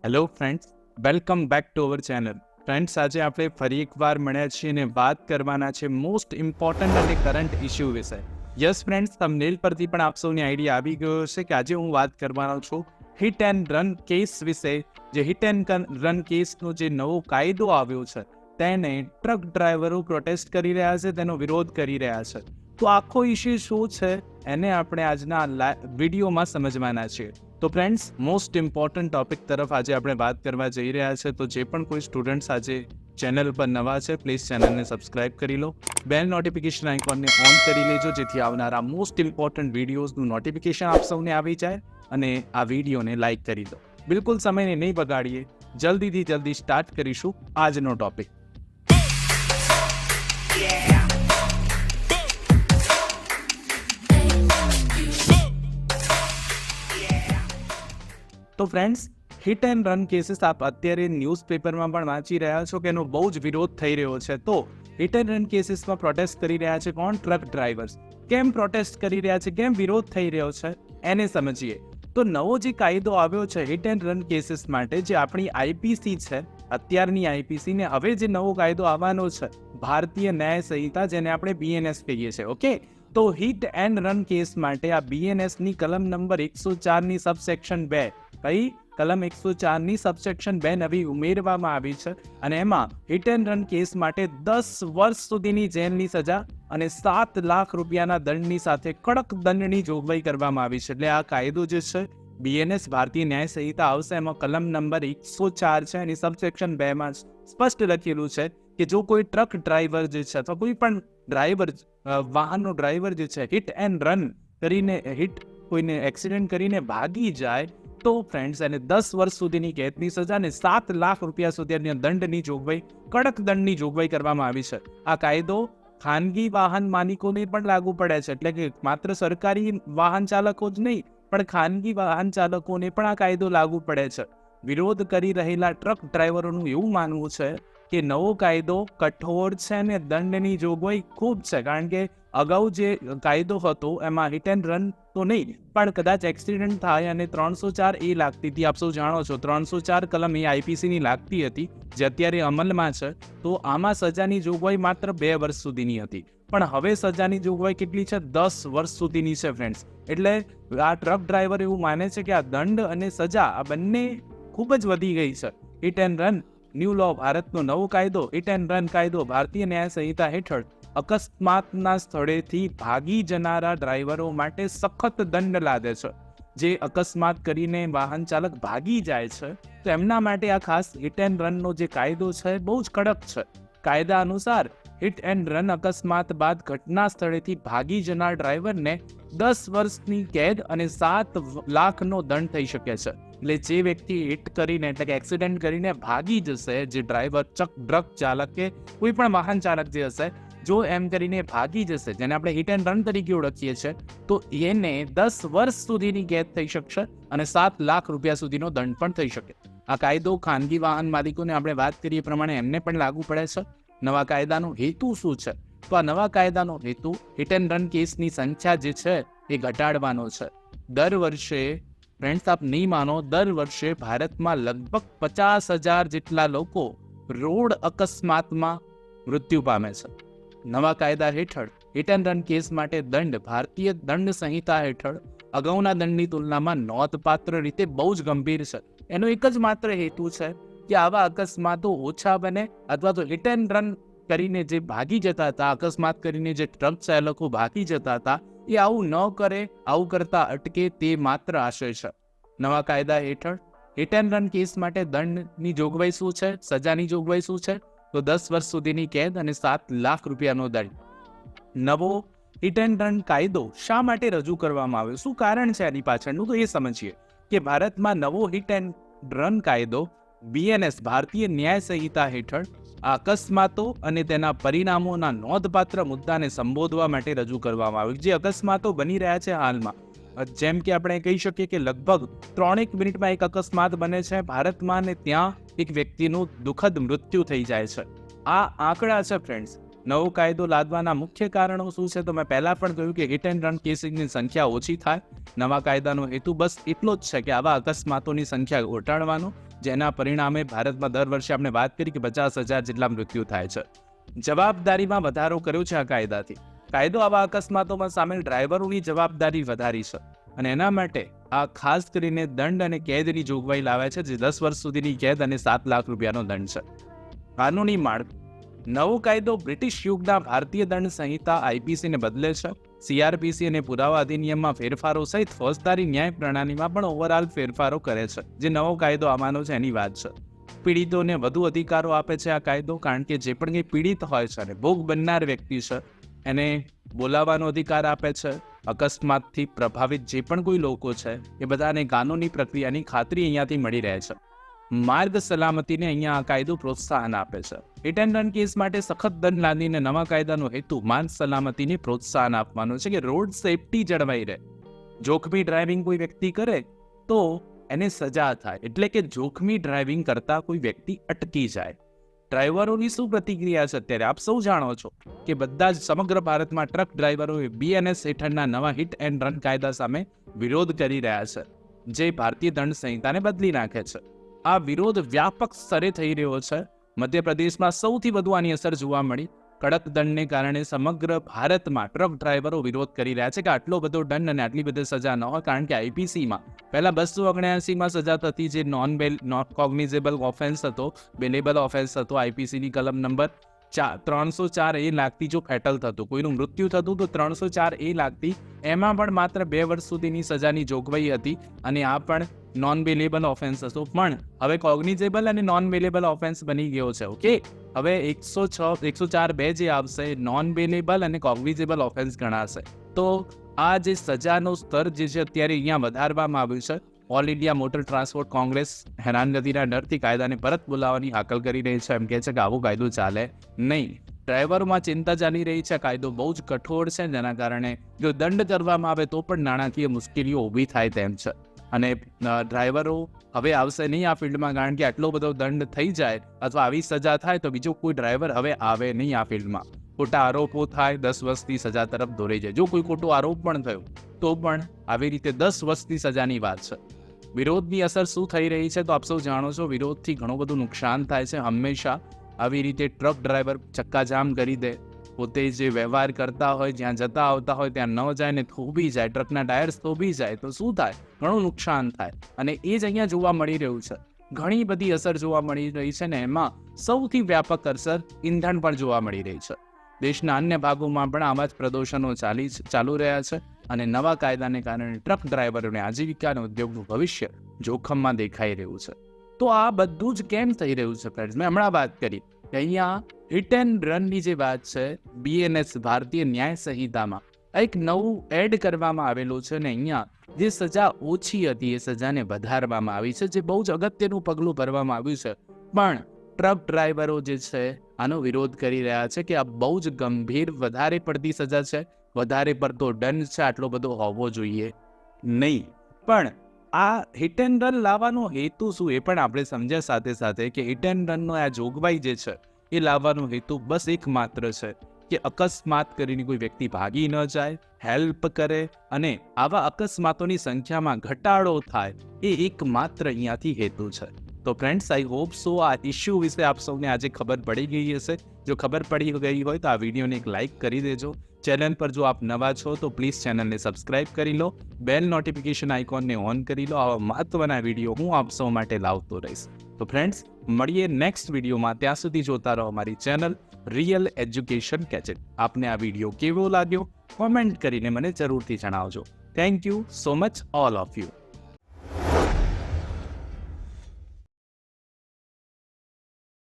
Hello friends, welcome back to our channel. Friends, આજે આપણે ફરી એકવાર મળ્યા છીએ અને વાત કરવાના છે મોસ્ટ ઇમ્પોર્ટન્ટ અને કરંટ ઇશ્યુ વિશે. યસ ફ્રેન્ડ્સ, થંબનેલ પરથી પણ આપ સૌની આઈડિયા આવી ગયો છે કે આજે હું વાત કરવાનો છું હિટ એન્ડ રન કેસ વિશે. જે હિટ એન્ડ રન કેસનો જે નવો કાયદો આવ્યો છે તેને ટ્રક ડ્રાઈવરો પ્રોટેસ્ટ કરી રહ્યા છે, તેનો વિરોધ કરી રહ્યા છે. તો આખો ઇશ્યુ શું છે એને આપણે આજના વિડીયોમાં સમજવાના છીએ. તો ફ્રેન્ડ્સ, મોસ્ટ ઇમ્પોર્ટન્ટ ટોપિક તરફ આજે આપણે વાત કરવા જઈ રહ્યા છે. તો જે પણ કોઈ સ્ટુડન્ટ્સ આજે ચેનલ પર નવા છે, પ્લીઝ ચેનલને સબસ્ક્રાઇબ કરી લો, બેલ નોટિફિકેશન આઇકોનને ઓન કરી લેજો, જેથી આવનારા મોસ્ટ ઇમ્પોર્ટન્ટ વિડીયોઝનું નોટિફિકેશન આપ સૌને આવી જાય અને આ વિડીયોને લાઇક કરી દો. બિલકુલ સમયને નહીં બગાડીએ, જલ્દીથી જલ્દી સ્ટાર્ટ કરીશું આજનો ટોપિક. તો friends, hit and run cases આપ અત્યારે ન્યૂઝપેપરમાં પણ વાંચી રહ્યા છો કે એનો બહુ જ વિરોધ થઈ રહ્યો છે. તો હિટ એન્ડ રન કેસીસમાં પ્રોટેસ્ટ કરી રહ્યા છે કોણ? Truck drivers. કેમ પ્રોટેસ્ટ કરી રહ્યા છે, કેમ વિરોધ થઈ રહ્યો છે, એને સમજીએ. તો નવો જે કાયદો આવ્યો છે હિટ એન્ડ રન કેસીસ માટે, જે આપણી આઈપીસી છે, અત્યારની આઈપીસી ને હવે જે નવો કાયદો આવવાનો છે ભારતીય ન્યાય સંહિતા, જેને આપણે બીએનએસ કહીએ છીએ. ઓકે, તો હિટ એન્ડ રન કેસ માટે આ બીએનએસ ની કલમ નંબર 104 ની સબસેક્શન 2, કઈ કલમ 104 ની સબસેક્શન 2 નવી ઉમેરવામાં આવી છે. અને એમાં હિટ એન્ડ રન કેસ માટે 10 વર્ષ સુધીની જેલની સજા અને 7 લાખ રૂપિયાના દંડની સાથે કડક દંડની જોગવાઈ કરવામાં આવી છે. એટલે આ કાયદો જે છે બીએનએસ ભારતીય ન્યાય સંહિતા આવશે, એમાં કલમ નંબર 104 છે, એની સબસેક્શન 2 માં સ્પષ્ટ લખેલું છે કે જો કોઈ ટ્રક ડ્રાઈવર જે છે અથવા કોઈ પણ ડ્રાઈવર, વાહનનો ડ્રાઈવર જે છે, હિટ એન્ડ રન કરીને કોઈને એક્સિડન્ટ કરીને ભાગી જાય તો ફ્રેન્ડ્સ એને 10 વર્ષ સુધીની કેદની સજા અને 7 લાખ રૂપિયા સુધીની દંડની જોગવાઈ, કડક દંડની જોગવાઈ કરવામાં આવી છે. આ કાયદો ખાનગી વાહન માલિકોને પણ લાગુ પડે છે, એટલે કે માત્ર સરકારી વાહન ચાલકો જ નહીં પણ ખાનગી વાહન ચાલકોને પણ આ કાયદો લાગુ પડે છે. વિરોધ કરી રહેલા ટ્રક ડ્રાઈવરોનું એવું માનવું છે કે નવો કાયદો કઠોર છે અને દંડની જોગવાઈ ખૂબ છે, કારણ કે અગાઉ જે કાયદો હતો એમાં હિટ એન્ડ રન તો નહીં પણ કદાચ એક્સિડન્ટ થાય અને 304A લાગતી હતી. આપ સૌ જાણો છો 304 કલમ એ આઈપીસીની લાગતી હતી, જે અત્યારે અમલમાં છે. તો આમાં સજાની જોગવાઈ માત્ર 2 વર્ષ સુધીની હતી, પણ હવે સજાની જોગવાઈ કેટલી છે? 10 વર્ષ સુધીની છે ફ્રેન્ડ્સ. એટલે આ ટ્રક ડ્રાઈવર એવું માને છે કે આ દંડ અને સજા આ બંને ખૂબ જ વધી ગઈ છે. હિટ એન્ડ રન ન્યૂ લો, ભારતનો નવો કાયદો હિટ એન્ડ રન કાયદો ભારતીય ન્યાય સંહિતા હેઠળ અકસ્માતના સ્થળેથી ભાગી જનારા ડ્રાઈવરો માટે સખત દંડ લાદે છે. જે અકસ્માત કરીને વાહન ચાલક ભાગી જાય છે તો એમના માટે આ ખાસ હિટ એન્ડ રનનો જે કાયદો છે બહુ જ કડક છે. કાયદા અનુસાર હિટ એન્ડ રન અકસ્માત બાદ ઘટના સ્થળેથી ભાગી જનાર ડ્રાઈવરને 10 વર્ષની કેદ અને 7 લાખનો દંડ થઈ શકે છે. એટલે જે વ્યક્તિ હિટ કરીને, એટલે કે એક્સિડન્ટ કરીને ભાગી જશે, જે ડ્રાઈવર, ટ્રક ચાલક કે કોઈ પણ વાહન ચાલક જે હશે, જો એમ કરીને ભાગી જશે, જેને આપણે હિટ એન્ડ રન તરીકે ઓળખીએ છીએ, તો એને 10 વર્ષ સુધીની કેદ થઈ શકશે અને 7 લાખ રૂપિયા સુધીનો દંડ પણ થઈ શકે. આ કાયદો ખાનગી વાહન માલિકોને આપણે વાત કરીએ પ્રમાણે એમને પણ લાગુ પડે છે. નવા કાયદાનો હેતુ શું છે? તો આ નવા કાયદાનો હેતુ હિટ એન્ડ રન કેસની સંખ્યા જે છે એ ઘટાડવાનો છે. દર વર્ષે ફ્રેન્ડ્સ, આપ નહીં માનો, દર વર્ષે ભારતમાં લગભગ 50,000 જેટલા લોકો રોડ અકસ્માતમાં મૃત્યુ પામે છે. નવા કાયદા હેઠળ હિટ એન્ડ રન કેસ માટે દંડ ભારતીય દંડ સંહિતા હેઠળ અગાઉના દંડની તુલનામાં નોંધપાત્ર રીતે બહુ જ ગંભીર છે. એનો એક જ માત્ર હેતુ છે કે આવા અકસ્માતો ઓછા બને, અથવા તો હિટ એન્ડ રન કરીને જે ભાગી જતા હતા, અકસ્માત કરીને જે ટ્રક ચાલકો ભાગી જતા હતા, એ આવું ન કરે, આવું કરતા અટકે, તે માત્ર આશય છે. નવા કાયદા હેઠળ હિટ એન્ડ રન કેસ માટે દંડની જોગવાઈ શું છે, સજાની જોગવાઈ શું છે? તો 10 વર્ષ સુધીની કેદ અને 7 લાખ રૂપિયાનો દંડ. નવો હિટ એન્ડ રન કાયદો શા માટે રજૂ કરવામાં આવ્યો, શું કારણ છે આની પાછળનું? તો એ સમજીએ કે ભારતમાં નવો હિટ એન્ડ રન કાયદો બીએનએસ ભારતીય ન્યાય સંહિતા હેઠળ અકસ્માતો અને તેના પરિણામોના નોંધપાત્ર મુદ્દાને સંબોધવા માટે રજૂ કરવામાં આવ્યો. જે અકસ્માતો બની રહ્યા છે હાલમાં, જેમ કે આપણે કહી શકીએ કે લગભગ 3 મિનિટમાં એક અકસ્માત બને છે ભારતમાં, અને ત્યાં એક વ્યક્તિનું દુઃખદ મૃત્યુ થઈ જાય છે. આ આંકડા છે ફ્રેન્ડ્સ, નવો કાયદો લાદવાના મુખ્ય કારણો શું છે? તો મેં પહેલાં પણ કહ્યું કે હિટ એન્ડ રન કેસીસની સંખ્યા ઓછી થાય. નવા કાયદાનો હેતુ બસ એટલો જ છે કે આવા અકસ્માતોની સંખ્યા ઘટાડવાનો, જેના પરિણામે ભારતમાં દર વર્ષે આપણે વાત કરી કે 50,000 જેટલા મૃત્યુ થાય છે. જવાબદારીમાં વધારો કર્યો છે આ કાયદાથી. કાયદો આવા અકસ્માતોમાં સામેલ ડ્રાઈવરોની જવાબદારી વધારી છે અને એના માટે આ ખાસ કરીને દંડ અને કેદની જોગવાઈ લાવે છે, જે 10 વર્ષ સુધીની કેદ અને 7 લાખ રૂપિયાનો દંડ છે. કાનૂની માળખું. નવો કાયદો બ્રિટિશ યુગના ભારતીય દંડ સંહિતા આઈપીસીને બદલે છે. સીઆરપીસી અને પુરાવા અધિનિયમમાં ફેરફારો સહિત ફોજદારી ન્યાય પ્રણાલીમાં પણ ઓવરઓલ ફેરફારો કરે છે. જે નવો કાયદો આવવાનો છે એની વાત છે. પીડિતોને વધુ અધિકારો આપે છે આ કાયદો, કારણ કે જે પણ કંઈ પીડિત હોય છે અને ભોગ બનનાર વ્યક્તિ છે એને બોલાવવાનો અધિકાર આપે છે. અકસ્માતથી પ્રભાવિત જે પણ કોઈ લોકો છે એ બધાને કાનૂની પ્રક્રિયાની ખાતરી અહીંયાથી મળી રહે છે. માર્ગ સલામતીને અહીંયા આ કાયદો પ્રોત્સાહન આપે છે. હિટ એન્ડ રન કેસ માટે સખત દંડ લાદીને નવા કાયદાનો હેતુ માર્ગ સલામતીને પ્રોત્સાહન આપવાનો છે કે રોડ સેફટી જળવાઈ રહે. જોખમી ડ્રાઇવિંગ કોઈ વ્યક્તિ કરે તો એને સજા થાય, એટલે કે જોખમી ડ્રાઇવિંગ કરતા કોઈ વ્યક્તિ અટકી જાય. ડ્રાઈવરોની શું પ્રતિક્રિયા છે અત્યારે આપ સૌ જાણો છો કે બધા જ સમગ્ર ભારતમાં ટ્રક ડ્રાઈવરોએ બીએનએસ હેઠળના નવા હિટ એન્ડ રન કાયદા સામે વિરોધ કરી રહ્યા છે, જે ભારતીય દંડ સંહિતાને બદલી નાખે છે. આ વિરોધ વ્યાપક સ્તરે થઈ રહ્યો છે. મધ્યપ્રદેશમાં સૌથી વધુ આની અસર જોવા મળી. કડક દંડને કારણે સમગ્ર ભારતમાં ટ્રક ડ્રાઈવરો વિરોધ કરી રહ્યા છે કે આટલો બધો દંડ અને આટલી બધી સજા ન હોય, કારણ કે આઈપીસીમાં પહેલા 279માં સજા થતી, જે નોન કોગ્નિઝેબલ ઓફેન્સ હતો, બેલેબલ ઓફેન્સ હતો. આઈપીસીની કલમ નંબર 304A લાગતી જો ફેટલ થતું, કોઈનું મૃત્યુ થતું તો 304A લાગતી. એમાં પણ માત્ર 2 વર્ષ સુધીની સજાની જોગવાઈ હતી અને આ પણ નોન બેલેબલ ઓફેન્સ હતો. પણ હવે કોગ્નિઝેબલ અને નોન બેલેબલ ઓફેન્સ બની ગયો છે. ઓકે, હવે 104(2) જે આવશે નોન બેલેબલ અને કોગ્નિઝેબલ ઓફેન્સ ગણાશે. તો આ જે સજાનો સ્તર જે છે અત્યારે અહીંયા વધારવામાં આવ્યું છે. All India motor transport congress હેરાનગતિના ડરથી કાયદાને પરત બોલાવવાની હાકલ કરી રહી છે. એમ કહે છે કે આવો કાયદો ચાલે નહીં. ડ્રાઈવરોમાં ચિંતા ચાલી રહી છે. કાયદો બહુ જ કઠોર છે, જેના કારણે જો દંડ કરવામાં આવે તો પણ નાણાકીય મુશ્કેલીઓ ઊભી થાય તેમ છે. અને ડ્રાઈવરો હવે આવશે નહીં આ ફિલ્ડમાં, કારણ કે આટલો બધો દંડ થઈ જાય અથવા આવી સજા થાય તો બીજો કોઈ ડ્રાઈવર હવે આવે નહીં આ ફિલ્ડમાં. ખોટા આરોપો થાય, 10 વર્ષની સજા તરફ દોરી જાય. જો કોઈ ખોટો આરોપ પણ થયો તો પણ આવી રીતે 10 વર્ષની સજાની વાત છે. વિરોધની અસર શું થઈ રહી છે? તો આપ સૌ જાણો છો, વિરોધથી ઘણું બધું નુકસાન થાય છે. હંમેશા આવી રીતે ટ્રક ડ્રાઈવર ચક્કાજામ કરી દે, પોતે જે વ્યવહાર કરતા હોય, જ્યાં જતા આવતા હોય ત્યાં ન જાય ને થોભી જાય, ટ્રકના ટાયર્સ થોભી જાય તો શું થાય? ઘણું નુકસાન થાય. અને એ જ અહીંયા જોવા મળી રહ્યું છે. ઘણી બધી અસર જોવા મળી રહી છે ને એમાં સૌથી વ્યાપક અસર ઈંધણ પર જોવા મળી રહી છે. દેશના અન્ય ભાગોમાં પણ આવા જ પ્રદૂષણો ચાલુ રહ્યા છે અને નવા કાયદાને કારણે ટ્રક ડ્રાઈવરોને આજીવિકા અને ઉદ્યોગનું ભવિષ્ય જોખમમાં દેખાઈ રહ્યું છે. તો આ બધું જ કેમ થઈ રહ્યું છે ફ્રેન્ડ્સ? મેં હમણાં વાત કરી કે અહીંયા હિટ એન્ડ રનની જે વાત છે, બીએનએસ ભારતીય ન્યાય સંહિતામાં એક નવું એડ કરવામાં આવેલું છે અને અહીંયા જે સજા ઓછી હતી એ સજાને વધારવામાં આવી છે, જે બહુ જ અગત્યનું પગલું ભરવામાં આવ્યું છે. પણ ટ્રક ડ્રાઈવરો જે છે આનો વિરોધ કરી રહ્યા છે કે આ બહુ જ ગંભીર, વધારે પડતી સજા છે, વધારે પડતો દંડ છે, આટલો બધો હોવો જોઈએ નહીં. પણ આ હિટ એન્ડ રન લાવવાનો હેતુ શું એ પણ આપણે સમજ્યા સાથે સાથે કે હિટ એન્ડ રનનો આ જોગવાઈ જે છે એ લાવવાનો હેતુ બસ એકમાત્ર છે કે અકસ્માત કરીને કોઈ વ્યક્તિ ભાગી ન જાય, હેલ્પ કરે અને આવા અકસ્માતોની સંખ્યામાં ઘટાડો થાય, એ એકમાત્ર અહીંયાથી હેતુ છે. તો ફ્રેન્ડ્સ, આઈ હોપ સો આ ઇશ્યુ વિશે આપ સૌને આજે ખબર પડી ગઈ હશે. જો ખબર પડી ગઈ હોય તો આ વિડીયોને એક લાઇક કરી દેજો. ચેનલ પર જો આપ નવા છો તો પ્લીઝ ચેનલને સબસ્ક્રાઇબ કરી લો, બેલ નોટિફિકેશન આઇકોનને ઓન કરી લો. આવા મહત્વના વિડીયો હું આપ સૌ માટે લાવતો રહીશ. તો ફ્રેન્ડ્સ, મળીએ નેક્સ્ટ વિડીયોમાં. ત્યાં સુધી જોતા રહો અમારી ચેનલ રિયલ એજ્યુકેશન ગેજેટ. આપને આ વિડીયો કેવો લાગ્યો કોમેન્ટ કરીને મને જરૂરથી જણાવજો. Thank you so much all of you.